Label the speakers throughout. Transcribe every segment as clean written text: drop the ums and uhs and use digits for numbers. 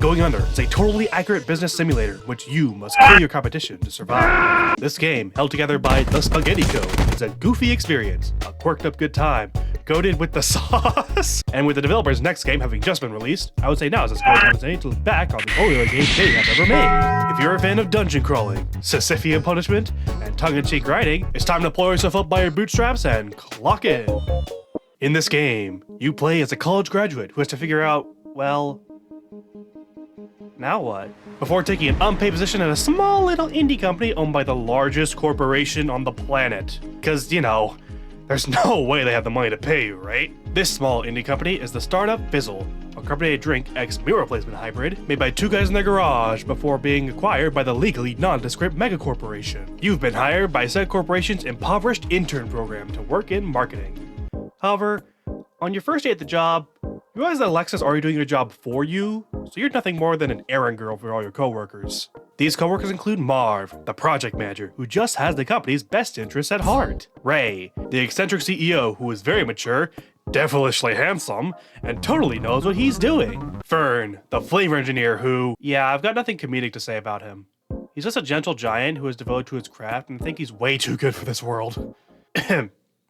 Speaker 1: Going Under is a totally accurate business simulator, which you must kill your competition to survive. This game, held together by the Spaghetti Code, is a goofy experience, a quirked up good time, coated with the sauce. And with the developer's next game having just been released, I would say now is as good a time as any to look back on the only other game they have ever made. If you're a fan of dungeon crawling, Sisyphean punishment, and tongue-in-cheek grinding, it's time to pull yourself up by your bootstraps and clock in. In this game, you play as a college graduate who has to figure out, well, now what? Before taking an unpaid position at a small little indie company owned by the largest corporation on the planet. Cause, you know, there's no way they have the money to pay you, right? This small indie company is the startup Fizzle, a carbonated drink ex-meal replacement hybrid made by two guys in their garage before being acquired by the legally nondescript megacorporation. You've been hired by said corporation's impoverished intern program to work in marketing. However, on your first day at the job, you realize that Alexa's already doing your job for you, so you're nothing more than an errand girl for all your coworkers. These coworkers include Marv, the project manager, who just has the company's best interests at heart. Ray, the eccentric CEO who is very mature, devilishly handsome, and totally knows what he's doing. Fern, the flavor engineer who, yeah, I've got nothing comedic to say about him. He's just a gentle giant who is devoted to his craft and I think he's way too good for this world.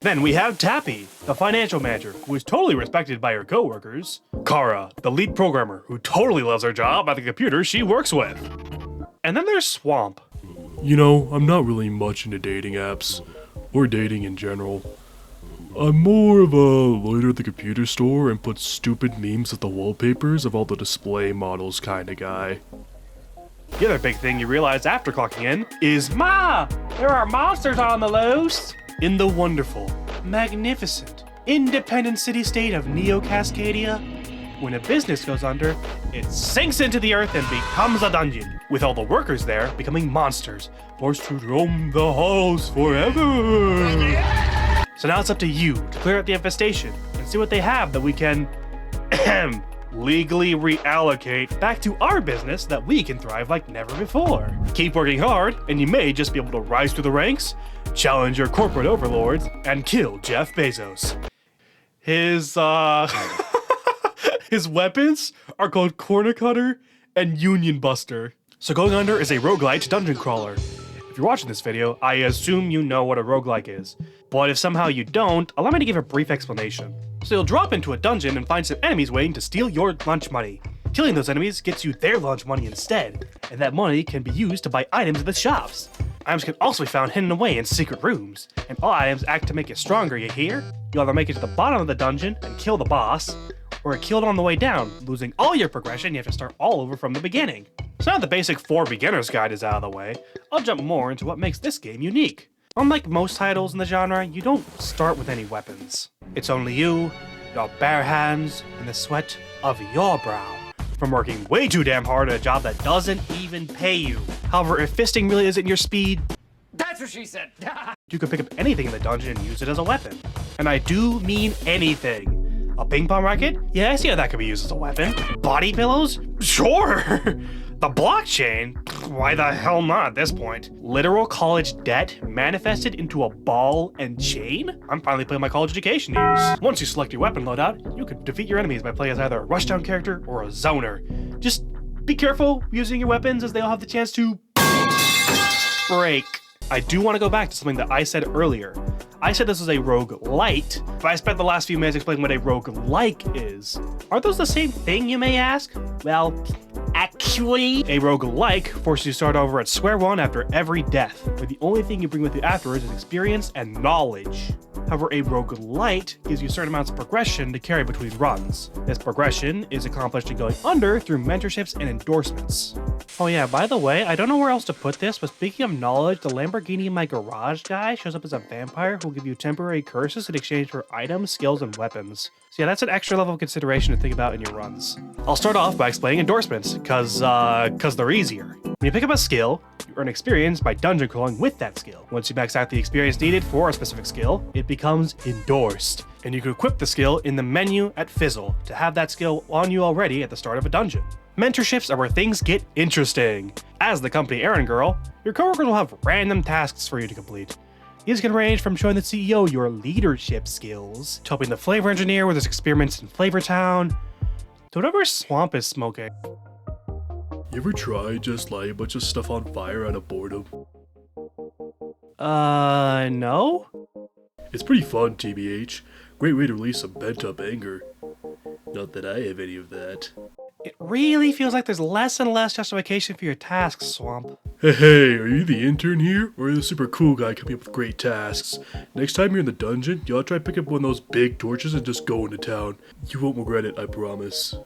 Speaker 1: Then we have Tappy, the financial manager, who is totally respected by her coworkers. Kara, the lead programmer, who totally loves her job at the computer she works with. And then there's Swamp.
Speaker 2: You know, I'm not really much into dating apps, or dating in general. I'm more of a loiter at the computer store and put stupid memes at the wallpapers of all the display models kinda guy.
Speaker 1: The other big thing you realize after clocking in is, Ma, there are monsters on the loose! In the wonderful, magnificent, independent city-state of Neo-Cascadia, when a business goes under, it sinks into the earth and becomes a dungeon, with all the workers there becoming monsters, forced to roam the halls forever. So now it's up to you to clear out the infestation and see what they have that we can legally reallocate back to our business that we can thrive like never before. Keep working hard, and you may just be able to rise through the ranks, challenge your corporate overlords, and kill Jeff Bezos. His his weapons are called Corner Cutter and Union Buster. So Going Under is a roguelite dungeon crawler. If you're watching this video, I assume you know what a roguelike is. But if somehow you don't, allow me to give a brief explanation. So you'll drop into a dungeon and find some enemies waiting to steal your lunch money. Killing those enemies gets you their lunch money instead, and that money can be used to buy items at the shops. Items can also be found hidden away in secret rooms, and all items act to make you stronger, you hear? You'll either make it to the bottom of the dungeon and kill the boss, or kill it on the way down, losing all your progression. You have to start all over from the beginning. So now the basic 4 beginners guide is out of the way, I'll jump more into what makes this game unique. Unlike most titles in the genre, you don't start with any weapons. It's only you, your bare hands, and the sweat of your brow from working way too damn hard at a job that doesn't even pay you. However, if fisting really isn't your speed,
Speaker 3: that's what she said.
Speaker 1: You can pick up anything in the dungeon and use it as a weapon. And I do mean anything. A ping pong racket? Yeah, I see how that could be used as a weapon. Body pillows? Sure! The blockchain? Why the hell not at this point? Literal college debt manifested into a ball and chain? I'm finally putting my college education to use. Once you select your weapon loadout, you can defeat your enemies by playing as either a rushdown character or a zoner. Just be careful using your weapons as they all have the chance to break. I do want to go back to something that I said earlier. I said this is a roguelite, but I spent the last few minutes explaining what a roguelike is. Are those the same thing, you may ask? Well, actually, a roguelike forces you to start over at square one after every death, where the only thing you bring with you afterwards is experience and knowledge. However, a roguelite gives you certain amounts of progression to carry between runs. This progression is accomplished in Going Under through mentorships and endorsements. Oh yeah, by the way, I don't know where else to put this, but speaking of knowledge, the Lamborghini in my garage guy shows up as a vampire who will give you temporary curses in exchange for items, skills, and weapons. So yeah, that's an extra level of consideration to think about in your runs. I'll start off by explaining endorsements, cause they're easier. When you pick up a skill, you earn experience by dungeon crawling with that skill. Once you max out the experience needed for a specific skill, it becomes endorsed. And you can equip the skill in the menu at Fizzle to have that skill on you already at the start of a dungeon. Mentorships are where things get interesting. As the company errand girl, your coworkers will have random tasks for you to complete. These can range from showing the CEO your leadership skills, to helping the flavor engineer with his experiments in Flavor Town, to whatever Swamp is smoking.
Speaker 2: You ever try just lighting a bunch of stuff on fire out of boredom?
Speaker 1: No?
Speaker 2: It's pretty fun, TBH. Great way to release some pent-up anger. Not that I have any of that.
Speaker 1: It really feels like there's less and less justification for your tasks, Swamp.
Speaker 2: Hey, are you the intern here? Or are you the super cool guy coming up with great tasks? Next time you're in the dungeon, y'all try pick up one of those big torches and just go into town. You won't regret it, I promise.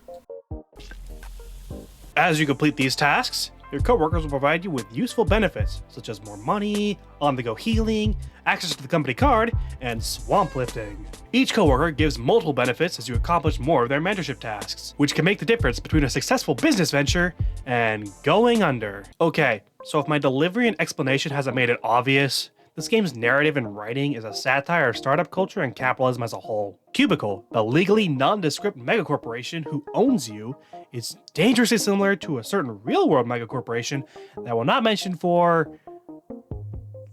Speaker 1: As you complete these tasks, your coworkers will provide you with useful benefits, such as more money, on-the-go healing, access to the company card, and swamp lifting. Each coworker gives multiple benefits as you accomplish more of their mentorship tasks, which can make the difference between a successful business venture and going under. Okay, so if my delivery and explanation hasn't made it obvious, this game's narrative and writing is a satire of startup culture and capitalism as a whole. Cubicle, the legally nondescript megacorporation who owns you, is dangerously similar to a certain real-world megacorporation that I will not mention for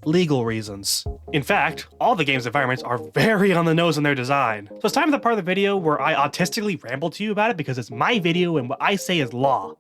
Speaker 1: legal reasons. In fact, all the game's environments are very on the nose in their design. So it's time for the part of the video where I autistically ramble to you about it because it's my video and what I say is law.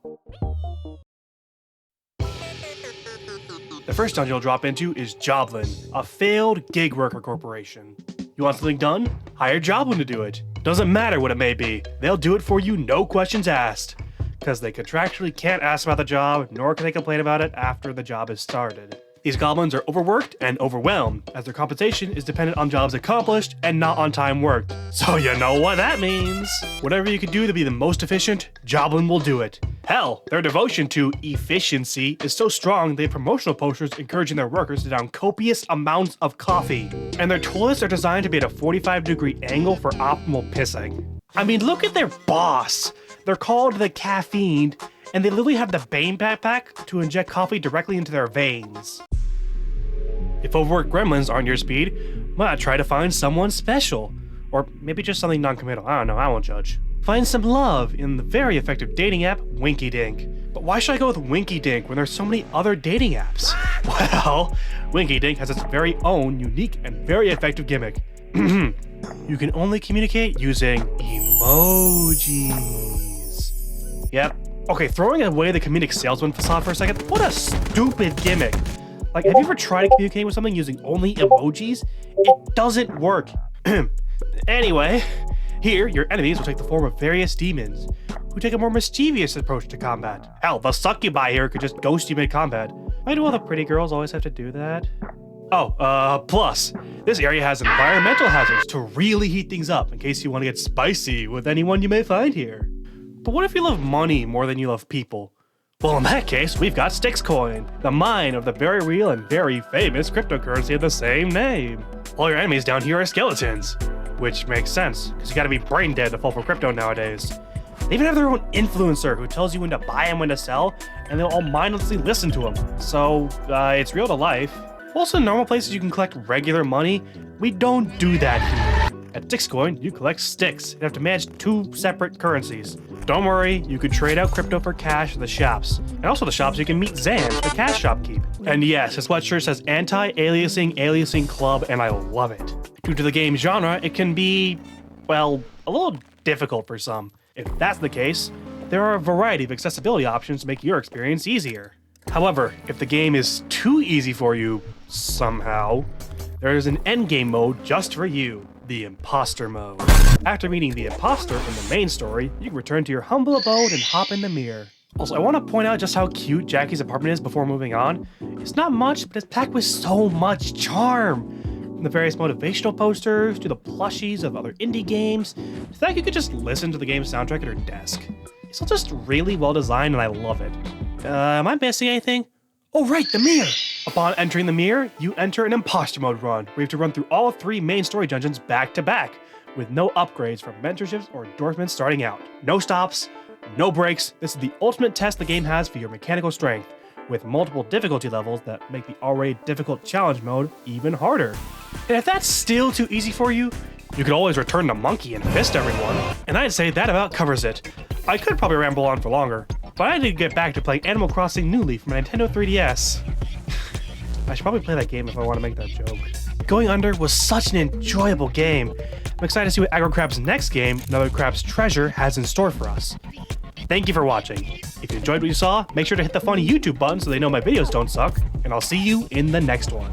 Speaker 1: The first dungeon you'll drop into is Joblin, a failed gig worker corporation. You want something done? Hire Joblin to do it. Doesn't matter what it may be, they'll do it for you, no questions asked. Because they contractually can't ask about the job, nor can they complain about it after the job is started. These goblins are overworked and overwhelmed, as their compensation is dependent on jobs accomplished and not on time worked. So you know what that means. Whatever you can do to be the most efficient, Joblin will do it. Hell, their devotion to efficiency is so strong they have promotional posters encouraging their workers to down copious amounts of coffee. And their toilets are designed to be at a 45-degree angle for optimal pissing. I mean, look at their boss. They're called the Caffeine, and they literally have the Bane backpack to inject coffee directly into their veins. If overworked gremlins aren't your speed, why not try to find someone special? Or maybe just something non-committal, I don't know, I won't judge. Find some love in the very effective dating app, Winky Dink. But why should I go with Winky Dink when there's so many other dating apps? Well, Winky Dink has its very own unique and very effective gimmick. You can only communicate using emojis. Yep. Okay, throwing away the comedic salesman facade for a second, what a stupid gimmick. Like, have you ever tried to communicate with something using only emojis? It doesn't work. Anyway, here, your enemies will take the form of various demons, who take a more mischievous approach to combat. Hell, the succubi here could just ghost you mid-combat. Why do all the pretty girls always have to do that? Oh, plus, this area has environmental hazards to really heat things up in case you want to get spicy with anyone you may find here. But what if you love money more than you love people? Well, in that case, we've got Styx Coin, the mine of the very real and very famous cryptocurrency of the same name. All your enemies down here are skeletons, which makes sense, because you gotta be brain dead to fall for crypto nowadays. They even have their own influencer who tells you when to buy and when to sell, and they'll all mindlessly listen to them. So, it's real to life. Also, in normal places you can collect regular money, we don't do that here. At Styxcoin, you collect sticks and have to manage two separate currencies. Don't worry, you can trade out crypto for cash in the shops. And also the shops you can meet Zan, the cash shopkeep. And yes, his sweatshirt says Anti-Aliasing Club, and I love it. Due to the game's genre, it can be, well, a little difficult for some. If that's the case, there are a variety of accessibility options to make your experience easier. However, if the game is too easy for you, somehow, there is an endgame mode just for you, the Imposter mode. After meeting the Imposter in the main story, you can return to your humble abode and hop in the mirror. Also, I want to point out just how cute Jackie's apartment is before moving on. It's not much, but it's packed with so much charm. From the various motivational posters to the plushies of other indie games, to that you could just listen to the game's soundtrack at her desk. It's all just really well designed and I love it. Am I missing anything? Oh right, the mirror! Upon entering the mirror, you enter an imposter mode run, where you have to run through all 3 main story dungeons back to back, with no upgrades from mentorships or endorsements starting out. No stops, no breaks. This is the ultimate test the game has for your mechanical strength, with multiple difficulty levels that make the already difficult challenge mode even harder. And if that's still too easy for you, you could always return to Monkey and fist everyone. And I'd say that about covers it. I could probably ramble on for longer, but I need to get back to playing Animal Crossing New Leaf for my Nintendo 3DS. I should probably play that game if I want to make that joke. Going Under was such an enjoyable game. I'm excited to see what Aggro Crab's next game, Another Crab's Treasure, has in store for us. Thank you for watching. If you enjoyed what you saw, make sure to hit the funny YouTube button so they know my videos don't suck, and I'll see you in the next one.